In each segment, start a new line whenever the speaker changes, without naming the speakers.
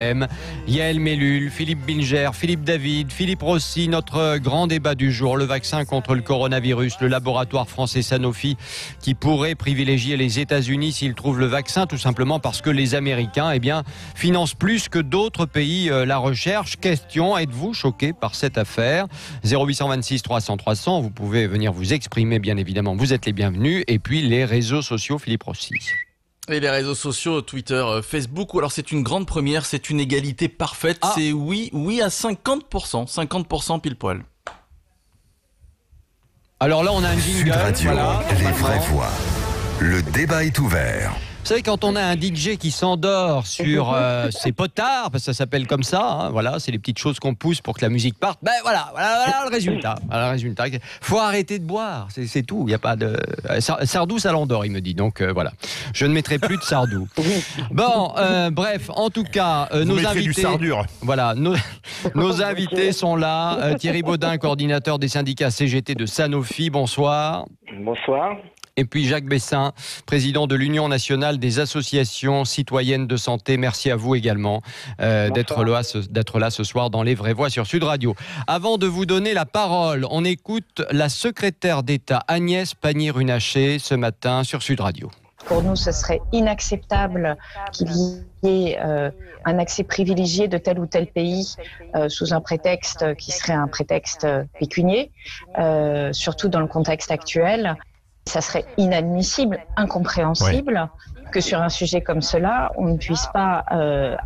Yael Mellul, Philippe Bilger, Philippe David, Philippe Rossi, notre grand débat du jour, le vaccin contre le coronavirus, le laboratoire français Sanofi qui pourrait privilégier les États-Unis s'ils trouvent le vaccin, tout simplement parce que les Américains financent plus que d'autres pays la recherche. Question, êtes-vous choqué par cette affaire? 0826 300 300, vous pouvez venir vous exprimer bien évidemment, vous êtes les bienvenus. Et puis les réseaux sociaux, Philippe Rossi.
Et les réseaux sociaux, Twitter, Facebook, ou alors c'est une grande première, c'est une égalité parfaite, c'est oui à 50%, 50% pile poil.
Alors là on a un jingle,
Sud Radio,
voilà,
les vraies voix. Le débat est ouvert.
Vous savez, quand on a un DJ qui s'endort sur ses potards, parce que ça s'appelle comme ça, hein, voilà, c'est les petites choses qu'on pousse pour que la musique parte. Ben voilà le résultat. Voilà le résultat. Faut arrêter de boire, c'est tout. Il y a pas de Sardou, ça l'endort, il me dit. Donc voilà, je ne mettrai plus de Sardou. Bon, bref, en tout cas, nos invités.
Du Sardure.
Voilà, nos invités sont là. Thierry Baudin, coordinateur des syndicats CGT de Sanofi. Bonsoir.
Bonsoir.
Et puis Jacques Bessin, président de l'Union nationale des associations citoyennes de santé. Merci à vous également d'être là ce soir dans Les Vraies Voix sur Sud Radio. Avant de vous donner la parole, on écoute la secrétaire d'État Agnès Pannier-Runacher ce matin sur Sud Radio.
Pour nous, ce serait inacceptable qu'il y ait un accès privilégié de tel ou tel pays sous un prétexte qui serait un prétexte pécunier, surtout dans le contexte actuel. Ça serait inadmissible, incompréhensible que sur un sujet comme cela, on ne puisse pas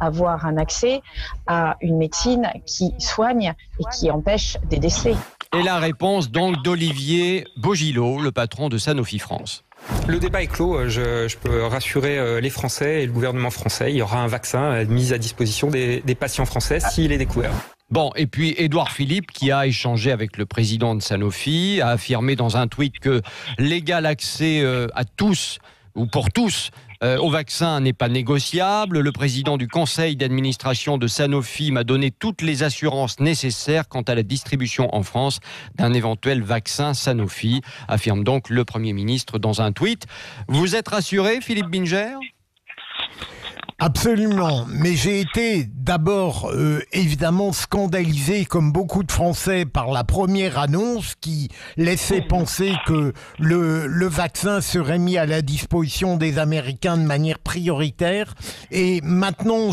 avoir un accès à une médecine qui soigne et qui empêche des décès.
Et la réponse donc d'Olivier Bogilot, le patron de Sanofi France.
Le débat est clos, je peux rassurer les Français et le gouvernement français. Il y aura un vaccin mis à disposition des patients français s'il est découvert.
Bon, et puis Édouard Philippe, qui a échangé avec le président de Sanofi, a affirmé dans un tweet que l'égal accès à tous, ou pour tous, au vaccin n'est pas négociable. Le président du conseil d'administration de Sanofi m'a donné toutes les assurances nécessaires quant à la distribution en France d'un éventuel vaccin Sanofi, affirme donc le Premier ministre dans un tweet. Vous êtes rassuré, Philippe Bilger ?
Absolument, mais j'ai été d'abord évidemment scandalisé comme beaucoup de Français par la première annonce qui laissait penser que le vaccin serait mis à la disposition des Américains de manière prioritaire. Et maintenant,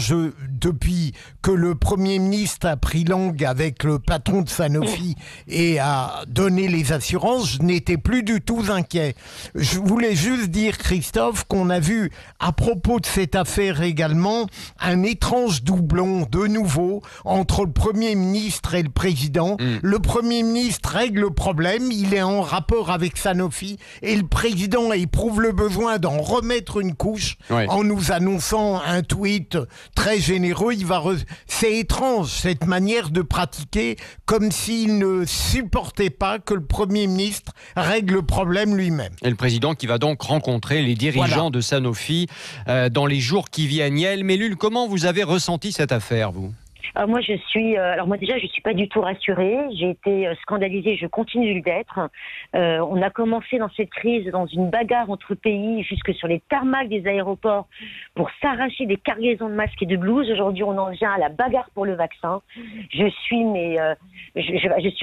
depuis que le Premier ministre a pris langue avec le patron de Sanofi et a donné les assurances, je n'étais plus du tout inquiet. Je voulais juste dire, Christophe, qu'on a vu à propos de cette affaire également un étrange doublon de nouveau entre le Premier ministre et le Président. Le Premier ministre règle le problème, il est en rapport avec Sanofi et le Président éprouve le besoin d'en remettre une couche en nous annonçant un tweet très généreux. C'est étrange cette manière de pratiquer, comme s'il ne supportait pas que le Premier ministre règle le problème lui-même.
Et le Président qui va donc rencontrer les dirigeants de Sanofi dans les jours qui viennent. Yael Mellul, comment vous avez ressenti cette affaire, vous ?
Moi, déjà, je suis pas du tout rassurée. J'ai été scandalisée, je continue d'être. On a commencé dans cette crise, dans une bagarre entre pays, jusque sur les tarmacs des aéroports, pour s'arracher des cargaisons de masques et de blouses. Aujourd'hui, on en vient à la bagarre pour le vaccin. Je suis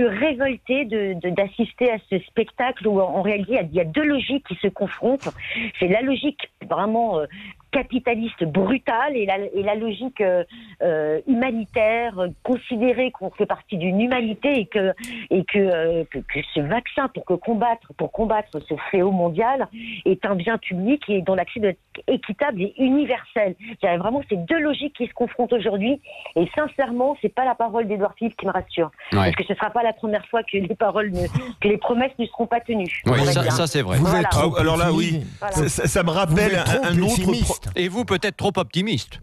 révoltée d'assister à ce spectacle où, en réalité, il y a deux logiques qui se confrontent. C'est la logique vraiment capitaliste brutale et la logique humanitaire, considérer qu'on fait partie d'une humanité et que ce vaccin pour combattre ce fléau mondial est un bien public et dont l'accès doit être équitable et universel. Il y a vraiment ces deux logiques qui se confrontent aujourd'hui et sincèrement, c'est pas la parole d'Édouard Philippe qui me rassure. Parce que ce sera pas la première fois que les promesses ne seront pas tenues.
Oui, ça c'est vrai.
Vous êtes trop
alors là, oui,
Voilà.
ça me rappelle un autre...
Et vous, peut-être trop optimiste.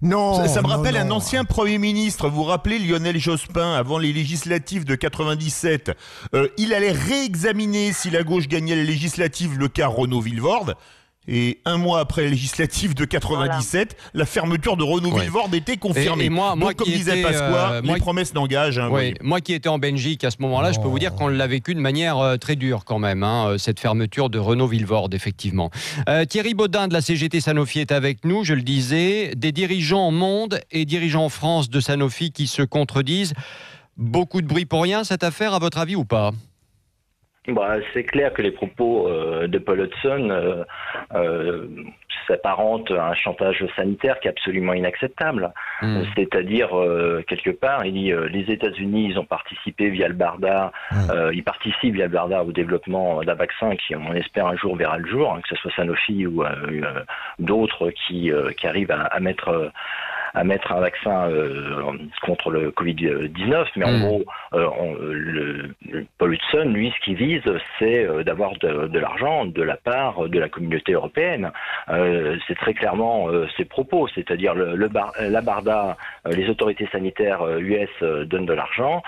Non,
ça me rappelle un ancien Premier ministre. Vous vous rappelez Lionel Jospin, avant les législatives de 97, il allait réexaminer si la gauche gagnait les législatives, le cas Renaud Villevorde. Et un mois après la législative de 97, la fermeture de Renault-Villevorde était confirmée.
Et moi
donc, comme disait Pasqua, les promesses n'engagent. Hein,
oui, moi qui étais en Belgique à ce moment-là, je peux vous dire qu'on l'a vécu de manière très dure quand même, hein, cette fermeture de Renault-Villevorde, effectivement. Thierry Baudin de la CGT Sanofi est avec nous, je le disais. Des dirigeants au monde et dirigeants en France de Sanofi qui se contredisent. Beaucoup de bruit pour rien, cette affaire, à votre avis, ou pas ?
C'est clair que les propos de Paul Hudson s'apparentent à un chantage sanitaire qui est absolument inacceptable. C'est-à-dire, quelque part, il dit les États-Unis, ils ont participé via le BARDA, ils participent via le BARDA au développement d'un vaccin qui, on espère, un jour verra le jour, hein, que ce soit Sanofi ou d'autres qui arrivent à mettre un vaccin contre le Covid-19, mais en gros, Paul Hudson, lui, ce qu'il vise, c'est d'avoir de l'argent de la part de la communauté européenne. C'est très clairement ses propos, c'est-à-dire la BARDA, les autorités sanitaires US donnent de l'argent.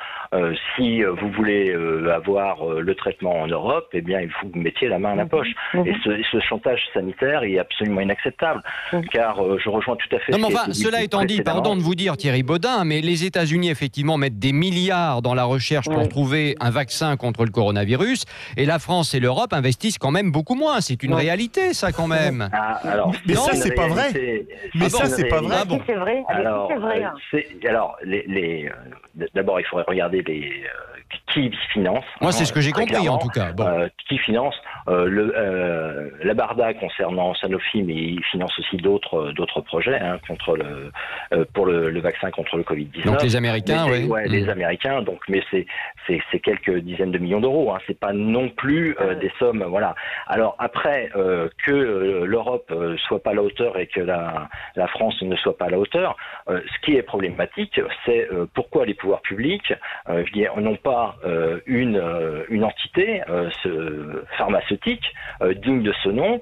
Si vous voulez avoir le traitement en Europe, eh bien, il faut que vous mettiez la main à la poche. Et ce chantage sanitaire est absolument inacceptable, car je rejoins tout à fait...
Non, mais enfin, cela étant dit, pardon de vous dire, Thierry Baudin, mais les États-Unis, effectivement, mettent des milliards dans la recherche pour trouver un vaccin contre le coronavirus, et la France et l'Europe investissent quand même beaucoup moins. C'est une réalité, ça, quand même.
Mais ça, c'est pas vrai. Mais ça, c'est pas vrai.
Ah bon. C'est vrai.
D'abord, il faudrait regarder qui finance.
Moi, c'est ce que j'ai compris, en tout cas.
Qui finance la BARDA concernant Sanofi, mais il finance aussi d'autres projets pour le vaccin contre le Covid-19.
Donc les Américains, oui.
Les Américains. Donc, mais c'est quelques dizaines de millions d'euros. Hein. C'est pas non plus des sommes. Voilà. Alors après que l'Europe soit pas à la hauteur et que la France ne soit pas à la hauteur, ce qui est problématique, c'est pourquoi les pouvoirs publics n'ont pas une entité pharmaceutique digne de ce nom,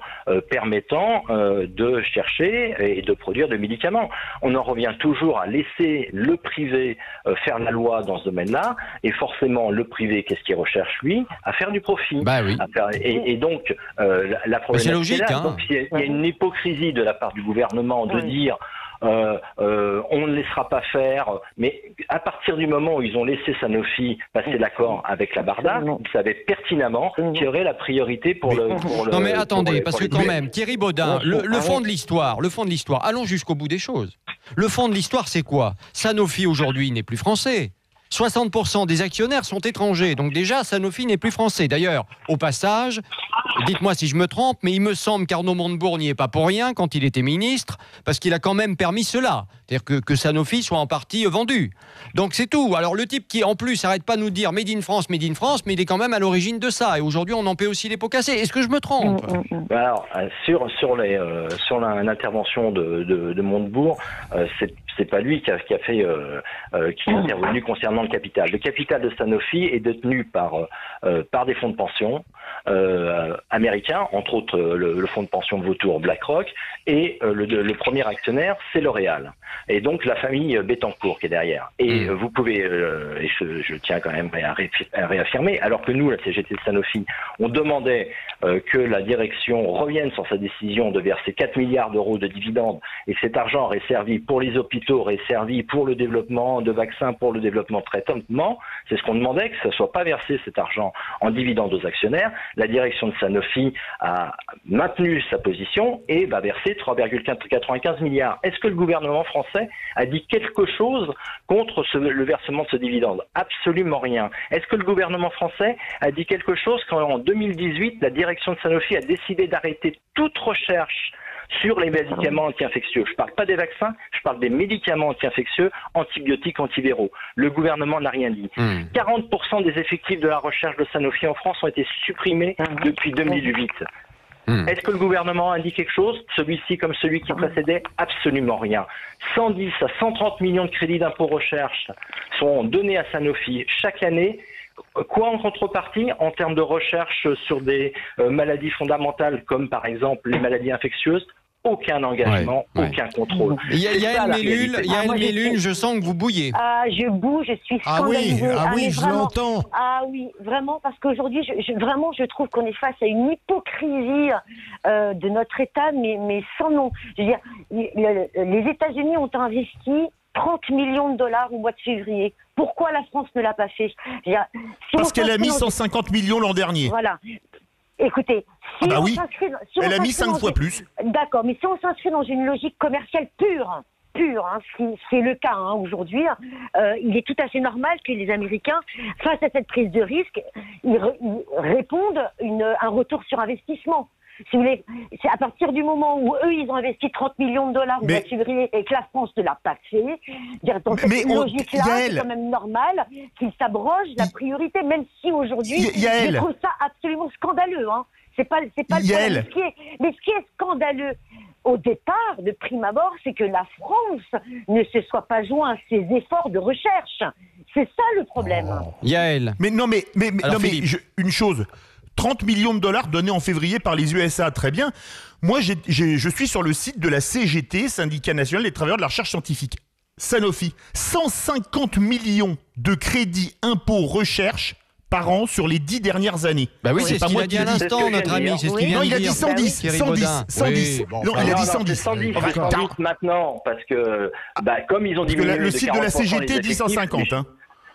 permettant de chercher et de produire de médicaments. On en revient toujours à laisser le privé faire la loi dans ce domaine-là, et forcément le privé, qu'est-ce qu'il recherche lui? À faire du profit.
Oui.
Et donc la problématique,
c'est logique,
là, donc, il y a une hypocrisie de la part du gouvernement de dire on ne laissera pas faire, mais à partir du moment où ils ont laissé Sanofi passer l'accord avec la BARDA, ils savaient pertinemment qu'il y aurait la priorité pour le...
Non mais attendez, parce que quand même, Thierry Baudin, le fond de l'histoire, allons jusqu'au bout des choses. Le fond de l'histoire, c'est quoi? Sanofi aujourd'hui n'est plus français. 60% des actionnaires sont étrangers. Donc déjà, Sanofi n'est plus français. D'ailleurs, au passage, dites-moi si je me trompe, mais il me semble qu'Arnaud Montebourg n'y est pas pour rien quand il était ministre, parce qu'il a quand même permis cela. C'est-à-dire que Sanofi soit en partie vendu. Donc c'est tout. Alors le type qui, en plus, n'arrête pas de nous dire Made in France, mais il est quand même à l'origine de ça. Et aujourd'hui, on en paie aussi les pots cassés. Est-ce que je me trompe?
Alors, sur l'intervention de Montebourg, c'est pas lui qui est intervenu concernant le capital. Le capital de Sanofi est détenu par des fonds de pension américains, entre autres le fonds de pension vautour BlackRock, et le premier actionnaire, c'est L'Oréal. Et donc la famille Bettencourt qui est derrière. Et vous pouvez, et je tiens quand même à réaffirmer, alors que nous, la CGT de Sanofi, on demandait que la direction revienne sur sa décision de verser 4 milliards d'euros de dividendes, et cet argent aurait servi pour les hôpitaux, aurait servi pour le développement de vaccins, pour le développement de traitements. C'est ce qu'on demandait, que ça ne soit pas versé cet argent en dividendes aux actionnaires. La direction de Sanofi a maintenu sa position et va verser 3,95 milliards. Est-ce que le gouvernement français a dit quelque chose contre le versement de ce dividende? Absolument rien. Est-ce que le gouvernement français a dit quelque chose quand en 2018, la direction de Sanofi a décidé d'arrêter toute recherche sur les médicaments anti-infectieux? Je ne parle pas des vaccins, je parle des médicaments anti-infectieux, antibiotiques, antiviraux. Le gouvernement n'a rien dit. 40% des effectifs de la recherche de Sanofi en France ont été supprimés depuis 2008. Est-ce que le gouvernement a dit quelque chose? Celui-ci comme celui qui précédait? Absolument rien. 110 à 130 millions de crédits d'impôt recherche sont donnés à Sanofi chaque année. Quoi en contrepartie en termes de recherche sur des maladies fondamentales comme par exemple les maladies infectieuses? aucun engagement, aucun contrôle.
Yael Mellul, je sens que vous bouillez.
Ah, je bouge, je suis scandalisée.
Je l'entends.
Ah oui, vraiment, parce qu'aujourd'hui, je trouve qu'on est face à une hypocrisie de notre État, mais sans nom. Je veux dire, les États-Unis ont investi 30 millions de dollars au mois de février. Pourquoi la France ne l'a pas fait?
Parce qu'elle a mis 150 millions l'an dernier.
Voilà. Écoutez,
elle a mis 5 fois plus.
D'accord, mais si on s'inscrit dans une logique commerciale pure, c'est le cas aujourd'hui, il est tout à fait normal que les Américains, face à cette prise de risque, ils répondent un retour sur investissement. Si vous voulez, c'est à partir du moment où eux, ils ont investi 30 millions de dollars au mois de février et que la France ne l'a pas fait, dans cette logique-là, c'est quand même normal qu'ils s'abrogent la priorité, même si aujourd'hui, je trouve ça absolument scandaleux. Hein. C'est pas le problème. Mais ce qui est scandaleux, au départ, de prime abord, c'est que la France ne se soit pas joint à ces efforts de recherche. C'est ça le problème.
Yael.
Une chose. 30 millions de dollars donnés en février par les USA, très bien. Moi, je suis sur le site de la CGT, Syndicat National des Travailleurs de la Recherche Scientifique. Sanofi, 150 millions de crédits impôts recherche par an sur les 10 dernières années.
Bah oui, c'est ce qu'il a dit à l'instant, notre ami. C'est ce qu'il vient de dire.
Non, il a dit 110. 110. Non, il a dit 110.
110 maintenant, parce que comme ils ont diminué
le site de la CGT dit 150.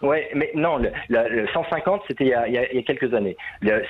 Oui, mais non, le 150, c'était il y a quelques années.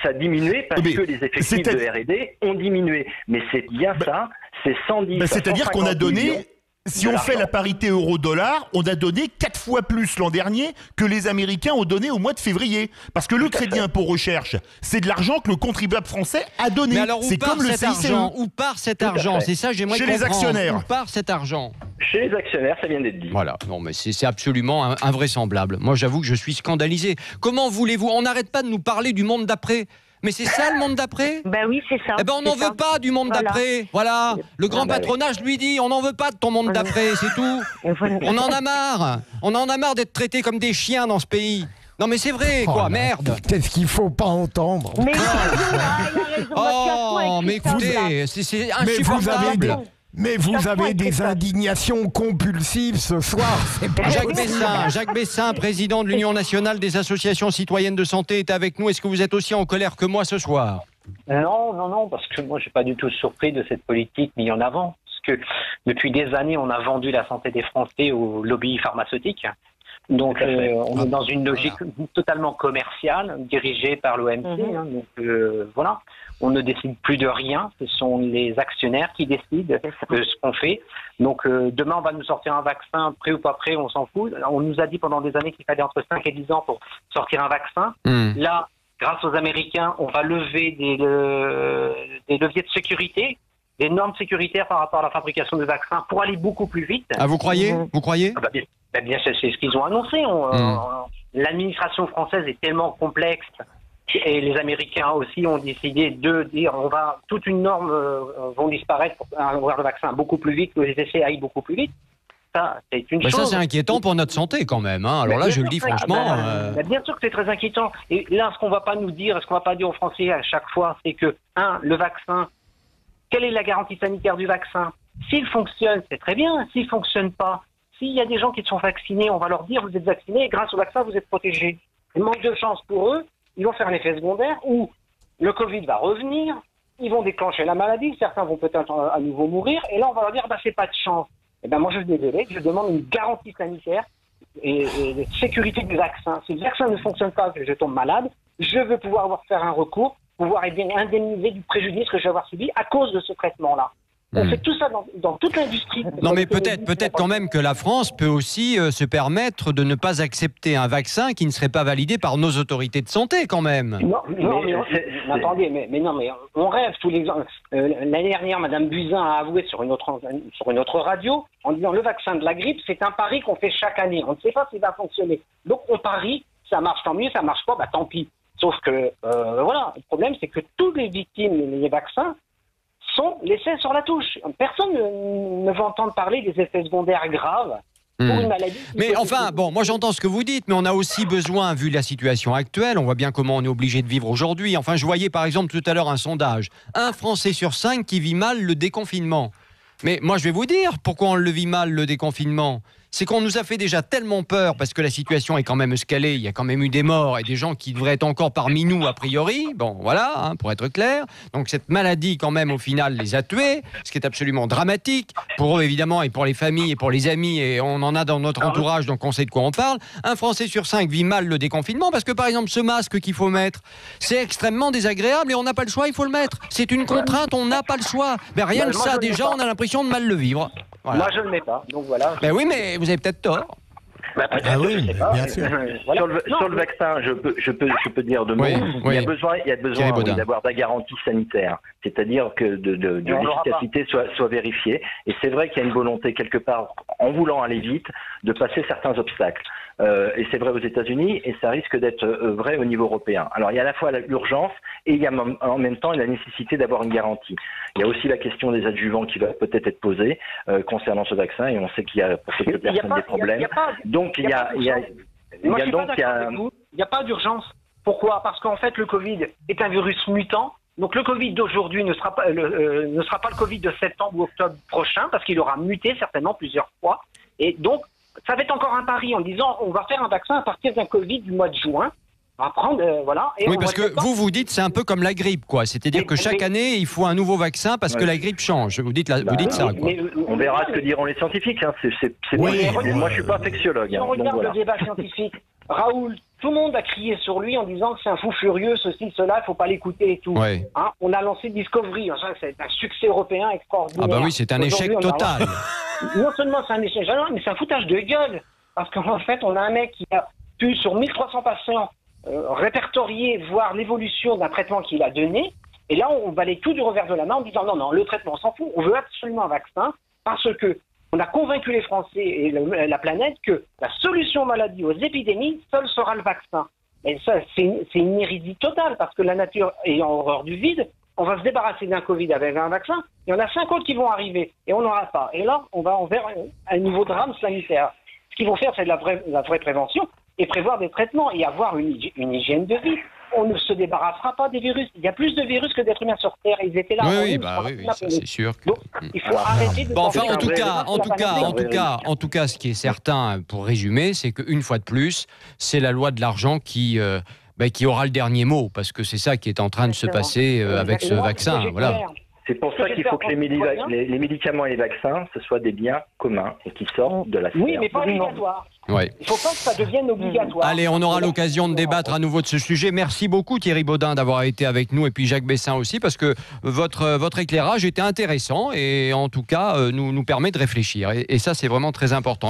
Ça a diminué parce que les effectifs de R&D ont diminué. Mais c'est bien ça, c'est 110.
C'est-à-dire qu'on a donné, si on fait la parité euro-dollar, on a donné 4 fois plus l'an dernier que les Américains ont donné au mois de février. Parce que le crédit impôt recherche, c'est de l'argent que le contribuable français a donné.
Mais alors,
c'est comme le CICE.
Où part cet argent? C'est ça, j'aimerais comprendre.
Chez les actionnaires.
Où part cet argent?
Chez les actionnaires, ça vient d'être dit.
Voilà, non mais c'est absolument invraisemblable. Moi j'avoue que je suis scandalisé. Comment voulez-vous? On n'arrête pas de nous parler du monde d'après. Mais c'est ça le monde d'après?
Ben oui, c'est ça.
Eh ben on n'en veut pas du monde d'après. Voilà. Le grand patronage lui dit on n'en veut pas de ton monde d'après, c'est tout. On en a marre. On en a marre d'être traités comme des chiens dans ce pays. Non mais c'est vrai, quoi, merde.
Qu'est-ce qu'il faut pas entendre?
Mais
mais écoutez, c'est insupportable.
Mais vous avez des indignations compulsives ce soir.
Jacques Bessin, président de l'Union nationale des associations citoyennes de santé, est avec nous. Est-ce que vous êtes aussi en colère que moi ce soir?
Non, parce que moi je suis pas du tout surpris de cette politique mise en avant. Parce que depuis des années, on a vendu la santé des Français au lobby pharmaceutique. Donc on est dans une logique totalement commerciale, dirigée par l'OMC. Donc voilà. On ne décide plus de rien, ce sont les actionnaires qui décident de ce qu'on fait. Donc demain, on va nous sortir un vaccin, prêt ou pas prêt, on s'en fout. On nous a dit pendant des années qu'il fallait entre 5 et 10 ans pour sortir un vaccin. Là, grâce aux Américains, on va lever des leviers de sécurité, des normes sécuritaires par rapport à la fabrication de vaccins pour aller beaucoup plus vite.
Ah, vous croyez? Vous croyez?
Bien, c'est ce qu'ils ont annoncé. L'administration française est tellement complexe. Et les Américains aussi ont décidé de dire toute une norme vont disparaître pour avoir le vaccin beaucoup plus vite, que les essais aillent beaucoup plus vite. Ça, c'est une chose.
Ça, c'est inquiétant pour notre santé quand même. Alors là, je le dis franchement.
Bien sûr que c'est très inquiétant. Et là, ce qu'on va pas nous dire, ce qu'on va pas dire aux Français à chaque fois, c'est que, le vaccin, quelle est la garantie sanitaire du vaccin? S'il fonctionne, c'est très bien. S'il fonctionne pas, s'il y a des gens qui sont vaccinés, on va leur dire vous êtes vaccinés et grâce au vaccin, vous êtes protégés. Il manque de chance pour eux. Ils vont faire un effet secondaire où le Covid va revenir, ils vont déclencher la maladie, certains vont peut-être à nouveau mourir, et là on va leur dire c'est pas de chance. Et moi je suis désolé, je demande une garantie sanitaire et de sécurité du vaccin. Si le vaccin ne fonctionne pas, que je tombe malade, je veux pouvoir faire un recours, pouvoir indemniser du préjudice que je vais avoir subi à cause de ce traitement-là. On fait tout ça dans toute l'industrie.
Non, mais peut-être quand même que la France peut aussi se permettre de ne pas accepter un vaccin qui ne serait pas validé par nos autorités de santé, quand même.
Attendez, mais on rêve tous les ans. L'année dernière, Madame Buzyn a avoué sur une autre radio en disant le vaccin de la grippe, c'est un pari qu'on fait chaque année. On ne sait pas s'il va fonctionner. Donc on parie, ça marche tant mieux, ça marche pas, tant pis. Sauf que le problème, c'est que toutes les victimes des vaccins sont laissés sur la touche. Personne ne veut entendre parler des effets secondaires graves pour une maladie.
Mais enfin, moi j'entends ce que vous dites, mais on a aussi besoin, vu la situation actuelle, on voit bien comment on est obligé de vivre aujourd'hui. Enfin, je voyais par exemple tout à l'heure un sondage. 1 Français sur 5 qui vit mal le déconfinement. Mais moi, je vais vous dire pourquoi on le vit mal, le déconfinement. C'est qu'on nous a fait déjà tellement peur parce que la situation est quand même escalée. Il y a quand même eu des morts et des gens qui devraient être encore parmi nous, a priori. Bon, voilà, hein, pour être clair. Donc cette maladie, quand même, au final, les a tués, ce qui est absolument dramatique pour eux, évidemment, et pour les familles et pour les amis. Et on en a dans notre entourage, donc on sait de quoi on parle. Un Français sur 5 vit mal le déconfinement parce que, par exemple, ce masque qu'il faut mettre, c'est extrêmement désagréable et on n'a pas le choix, il faut le mettre. C'est une contrainte, on n'a pas le choix. Mais rien que ça, déjà, on a l'impression de mal le vivre. Voilà.
Moi, je ne le mets pas, donc voilà.
Ben oui, mais vous avez peut-être tort.
Ah oui, bien sûr.
Voilà. Sur le vaccin, je peux dire deux mots. Il y a besoin d'avoir de la garantie sanitaire, c'est-à-dire que de l'efficacité soit vérifiée. Et c'est vrai qu'il y a une volonté quelque part, en voulant aller vite, de passer certains obstacles. Et c'est vrai aux États-Unis, et ça risque d'être vrai au niveau européen. Alors il y a à la fois l'urgence et il y a en même temps la nécessité d'avoir une garantie. Il y a aussi la question des adjuvants qui va peut-être être posée concernant ce vaccin, et on sait qu'il y a pour quelques personnes des problèmes. Donc il
n'y a pas d'urgence. Pourquoi? Parce qu'en fait le Covid est un virus mutant. Donc le Covid d'aujourd'hui ne sera pas le Covid de septembre ou octobre prochain, parce qu'il aura muté certainement plusieurs fois. Et donc ça va être encore un pari en disant on va faire un vaccin à partir d'un Covid du mois de juin. On va prendre, voilà. Et
oui, parce que vous dites c'est un peu comme la grippe, quoi. C'est-à-dire que chaque année il faut un nouveau vaccin parce que la grippe change. Vous dites ça, quoi.
On verra ce que diront les scientifiques. Hein. Moi, je suis pas infectiologue.
Si on regarde le débat scientifique, Raoul, tout le monde a crié sur lui en disant que c'est un fou furieux, ceci, cela, il faut pas l'écouter et tout.
Ouais.
Hein, on a lancé Discovery, c'est un succès européen extraordinaire.
Ah bah oui, c'est un échec total.
Non seulement c'est un échec, mais c'est un foutage de gueule. Parce qu'en fait, on a un mec qui a pu, sur 1300 patients, répertorier, voir l'évolution d'un traitement qu'il a donné. Et là, on balaye tout du revers de la main en disant non, le traitement, on s'en fout. On veut absolument un vaccin parce que on a convaincu les Français et la planète que la solution maladie aux épidémies, seul sera le vaccin. Et ça, c'est une hérésie totale parce que la nature ayant horreur du vide, on va se débarrasser d'un Covid avec un vaccin. Il y en a 5 autres qui vont arriver et on n'aura pas. Et là, on va vers un nouveau drame sanitaire. Ce qu'ils vont faire, c'est de la vraie prévention et prévoir des traitements et avoir une hygiène de vie. On ne se débarrassera pas des virus. Il y a plus de virus que d'êtres humains sur Terre. Ils étaient là.
Oui, ça, c'est sûr.
Donc, il faut arrêter de...
Bon, enfin, en tout cas, ce qui est certain, pour résumer, c'est qu'une fois de plus, c'est la loi de l'argent qui aura le dernier mot, parce que c'est ça qui est en train de se passer avec ce vaccin. Voilà.
C'est pour ça qu'il faut que les médicaments et les vaccins, ce soient des biens communs et qui sortent de la sphère.
Oui, mais pas obligatoire.
Ouais.
Il ne faut pas que ça devienne obligatoire.
Allez, on aura l'occasion de débattre à nouveau de ce sujet. Merci beaucoup Thierry Baudin d'avoir été avec nous et puis Jacques Bessin aussi, parce que votre éclairage était intéressant et en tout cas nous permet de réfléchir. Et ça, c'est vraiment très important.